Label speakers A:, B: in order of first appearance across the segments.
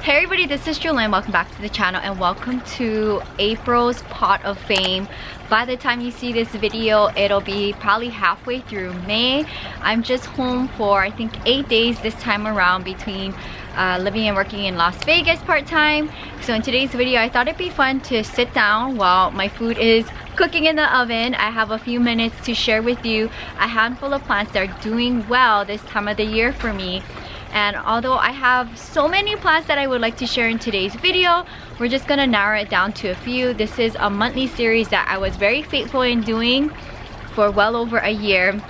A: Hey everybody, this is Jewelyn. Welcome back to the channel and welcome to April's Pot of Fame. By the time you see this video, it'll be probably halfway through May. I'm just home for I think 8 days this time around between living and working in Las Vegas part-time. So in today's video, I thought it'd be fun to sit down while my food is cooking in the oven. I have a few minutes to share with you a handful of plants that are doing well this time of the year for me. And although I have so many plants that I would like to share in today's video, we're just gonna narrow it down to a few. This is a monthly series that I was very faithful in doing for well over a year.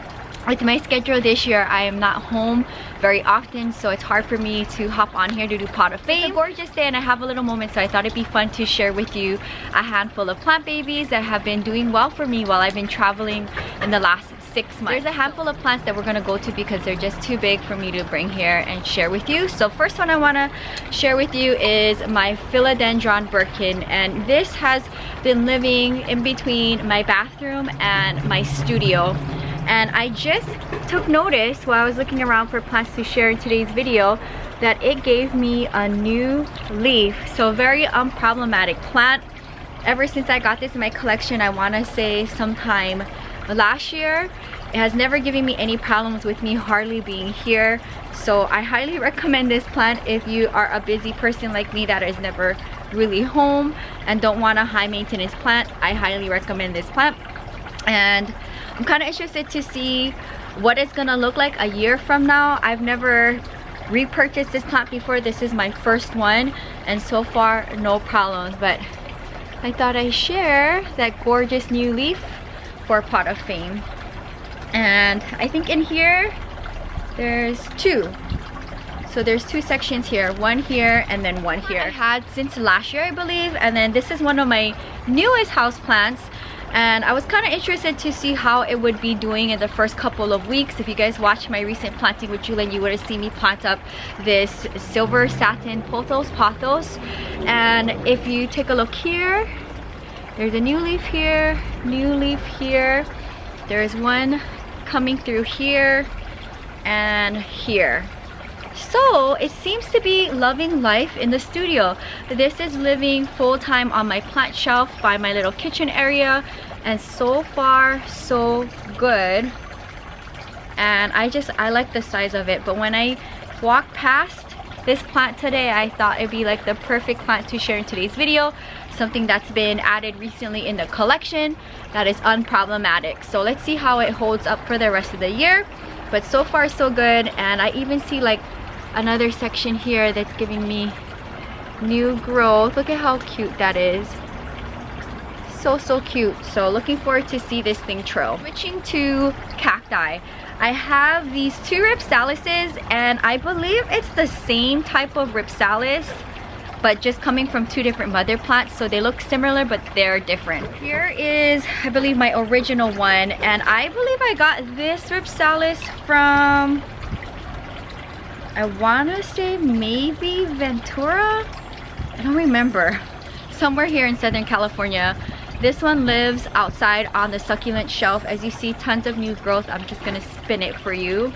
A: With my schedule this year, I am not home very often, so it's hard for me to hop on here to do Pot of Fame. It's a gorgeous day and I have a little moment, so I thought it'd be fun to share with you a handful of plant babies that have been doing well for me while I've been traveling in the last 6 months. There's a handful of plants that we're gonna go to because they're just too big for me to bring here and share with you. So first one I wanna share with you is my Philodendron birkin, and this has been living in between my bathroom and my studio. And I just took notice while I was looking around for plants to share in today's video that it gave me a new leaf. So very unproblematic plant. Ever since I got this in my collection, I wanna say sometime last year, it has never given me any problems with me hardly being here. So I highly recommend this plant if you are a busy person like me that is never really home and don't want a high maintenance plant. I highly recommend this plant. And I'm kind of interested to see what it's gonna look like a year from now. I've never repurchased this plant before. This is my first one, and so far no problems, but I thought I'd share that gorgeous new leaf for Pot of Fame. And I think in here there's two. So there's two sections here, one here and then one here. I had since last year, I believe, and then this is one of my newest house plants. And I was kind of interested to see how it would be doing in the first couple of weeks. If you guys watched my recent planting with Jewelyn, you would have seen me plant up this silver satin Pothos. And if you take a look here, there's a new leaf here, new leaf here. There's one coming through here and here. So it seems to be loving life in the studio. This is living full-time on my plant shelf by my little kitchen area, and so far so good. And I like the size of it, but when I walked past this plant today, I thought it'd be like the perfect plant to share in today's video. Something that's been added recently in the collection that is unproblematic. So let's see how it holds up for the rest of the year. But so far so good. And I even see like another section here that's giving me new growth. Look at how cute that is. So cute. So looking forward to see this thing trail. Switching to cacti, I have these two ripsalises, and I believe it's the same type of ripsalis, but just coming from two different mother plants, so they look similar but they're different. Here is, I believe, my original one, and I believe I got this ripsalis from, I wanna say maybe Ventura? I don't remember. Somewhere here in Southern California. This one lives outside on the succulent shelf. As you see, tons of new growth. I'm just gonna spin it for you.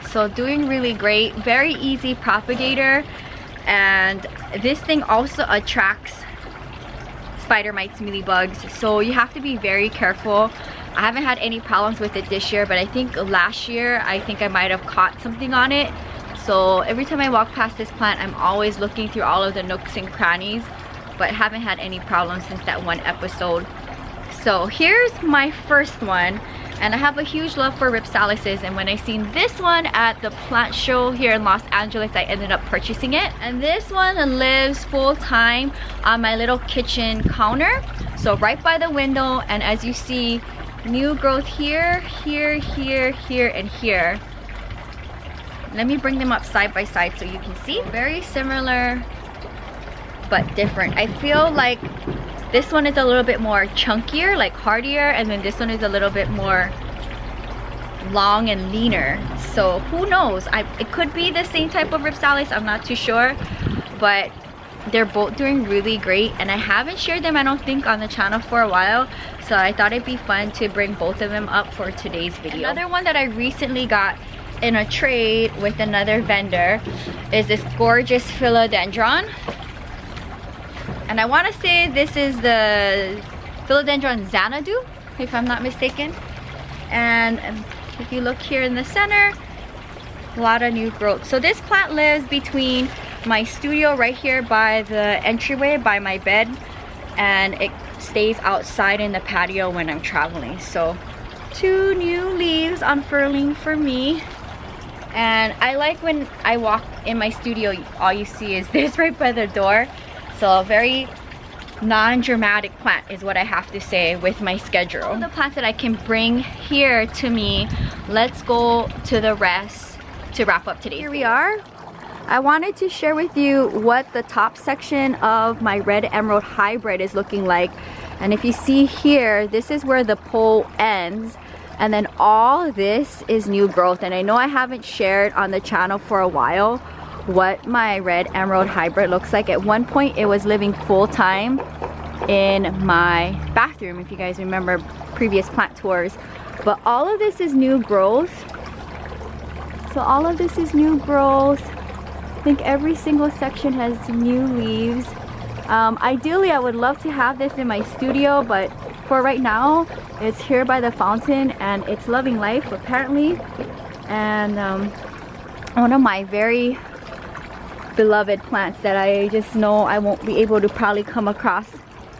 A: So doing really great, very easy propagator, and this thing also attracts spider mites, mealybugs, so you have to be very careful. I haven't had any problems with it this year, but I think last year I might have caught something on it. So every time I walk past this plant, I'm always looking through all of the nooks and crannies, but haven't had any problems since that one episode. So here's my first one. And I have a huge love for ripsalises, and when I seen this one at the plant show here in Los Angeles, I ended up purchasing it. And this one lives full-time on my little kitchen counter, so right by the window. And as you see, new growth here, here, here, here, and here. Let me bring them up side by side so you can see. Very similar but different. I feel like this one is a little bit more chunkier, like hardier, and then this one is a little bit more long and leaner. So who knows? It could be the same type of ripsalis, I'm not too sure, but they're both doing really great, and I haven't shared them, I don't think, on the channel for a while, so I thought it'd be fun to bring both of them up for today's video. Another one that I recently got in a trade with another vendor is this gorgeous Philodendron. And I want to say this is the Philodendron Xanadu, if I'm not mistaken. And if you look here in the center, a lot of new growth. So this plant lives between my studio right here by the entryway by my bed, and it stays outside in the patio when I'm traveling. So 2 new leaves unfurling for me. And I like when I walk in my studio, all you see is this right by the door. So a very non-dramatic plant is what I have to say with my schedule. All the plants that I can bring here to me. Let's go to the rest to wrap up today. Here we are. I wanted to share with you what the top section of my red emerald hybrid is looking like. And if you see here, this is where the pole ends, and then all this is new growth. And I know I haven't shared on the channel for a while what my red emerald hybrid looks like. At one point it was living full-time in my bathroom, if you guys remember previous plant tours. But all of this is new growth. So all of this is new growth. I think every single section has new leaves. Ideally I would love to have this in my studio, but for right now it's here by the fountain and it's loving life apparently. And one of my very beloved plants that I just know I won't be able to probably come across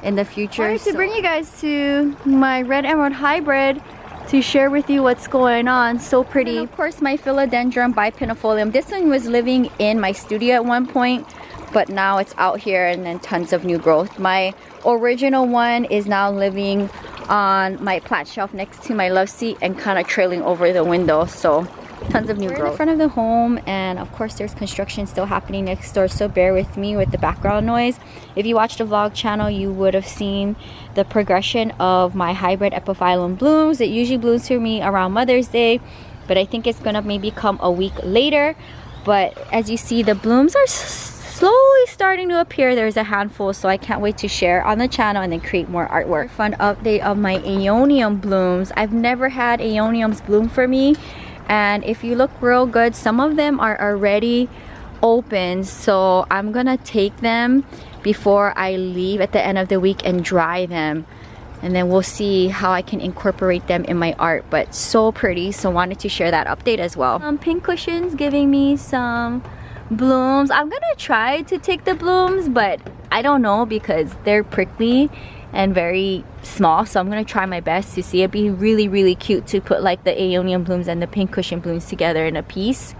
A: in the future. I wanted to bring you guys to my red emerald hybrid to share with you what's going on. So pretty. And of course my Philodendron bipinifolium. This one was living in my studio at one point, but now it's out here and then tons of new growth. My original one is now living on my plant shelf next to my love seat and kind of trailing over the window. So tons of new growth. We're in the front of the home, and of course there's construction still happening next door, so bear with me with the background noise. If you watched the vlog channel, you would have seen the progression of my hybrid Epiphyllum blooms. It usually blooms for me around Mother's Day, but I think it's gonna maybe come a week later. But as you see, the blooms are slowly starting to appear. There's a handful, so I can't wait to share on the channel and then create more artwork. Fun update of my aeonium blooms. I've never had aeoniums bloom for me, and if you look real good, some of them are already open, so I'm gonna take them before I leave at the end of the week and dry them, and then we'll see how I can incorporate them in my art. But so pretty, so wanted to share that update as well. Pink cushions giving me some blooms. I'm gonna try to take the blooms, but I don't know because they're prickly and very small, so I'm gonna try my best to see. It'd be really cute to put like the aeonium blooms and the pink cushion blooms together in a piece.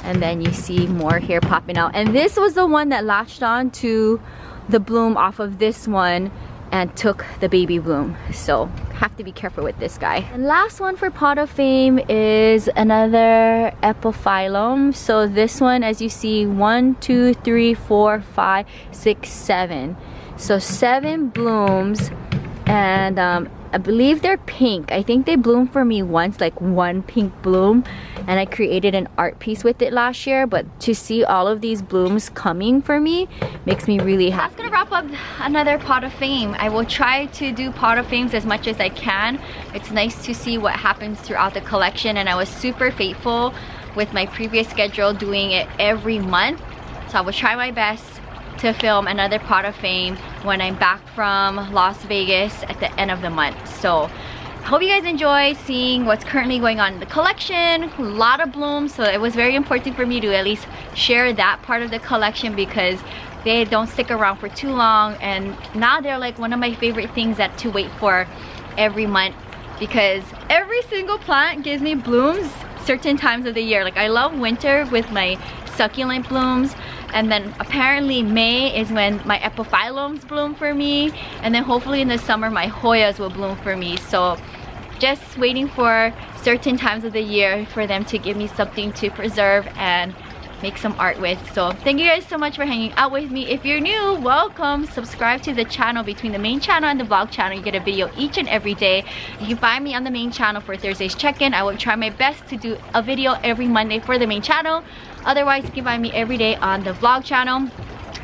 A: And then you see more here popping out, and this was the one that latched on to the bloom off of this one and took the baby bloom, so have to be careful with this guy. And last one for pot of fame is another Epiphyllum. So this one, as you see, 1 2 3 4 5 6 7, so 7 blooms. And I believe they're pink. I think they bloomed for me once, like 1 pink bloom, and I created an art piece with it last year. But to see all of these blooms coming for me makes me really happy. That's gonna wrap up another pot of fame. I will try to do pot of fames as much as I can. It's nice to see what happens throughout the collection, and I was super faithful with my previous schedule doing it every month, so I will try my best to film another pot of fame when I'm back from Las Vegas at the end of the month. So hope you guys enjoy seeing what's currently going on in the collection. A lot of blooms, so it was very important for me to at least share that part of the collection because they don't stick around for too long, and now they're like one of my favorite things that to wait for every month, because every single plant gives me blooms certain times of the year. Like I love winter with my succulent blooms, and then apparently May is when my epiphyllums bloom for me, and then hopefully in the summer my Hoyas will bloom for me. So just waiting for certain times of the year for them to give me something to preserve and make some art with. So thank you guys so much for hanging out with me. If you're new, welcome. Subscribe to the channel. Between the main channel and the vlog channel, you get a video each and every day. You can find me on the main channel for Thursday's check-in. I will try my best to do a video every Monday for the main channel. Otherwise, you can find me every day on the vlog channel.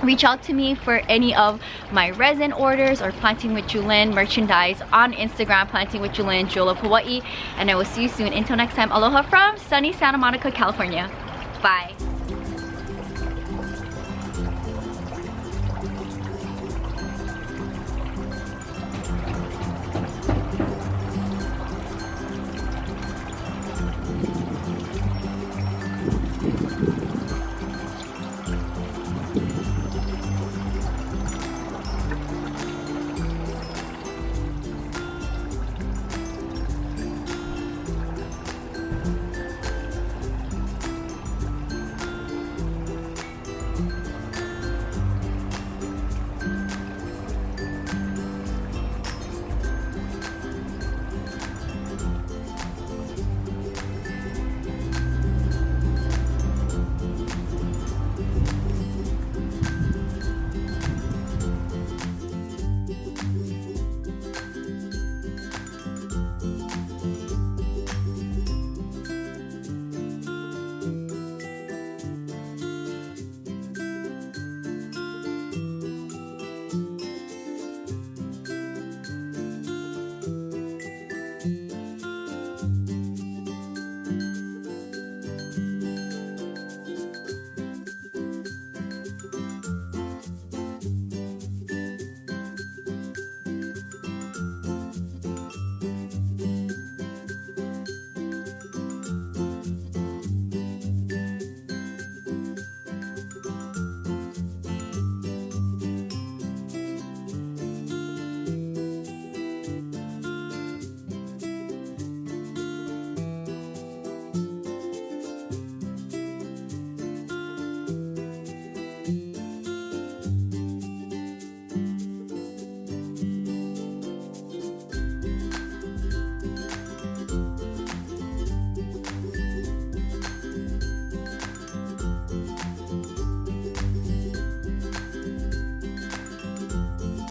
A: reach out to me for any of my resin orders or Planting with Jewelyn merchandise on Instagram, Planting with Jewelyn, Jewel of Hawaii, and I will see you soon. Until next time, aloha from sunny Santa Monica, California. Bye.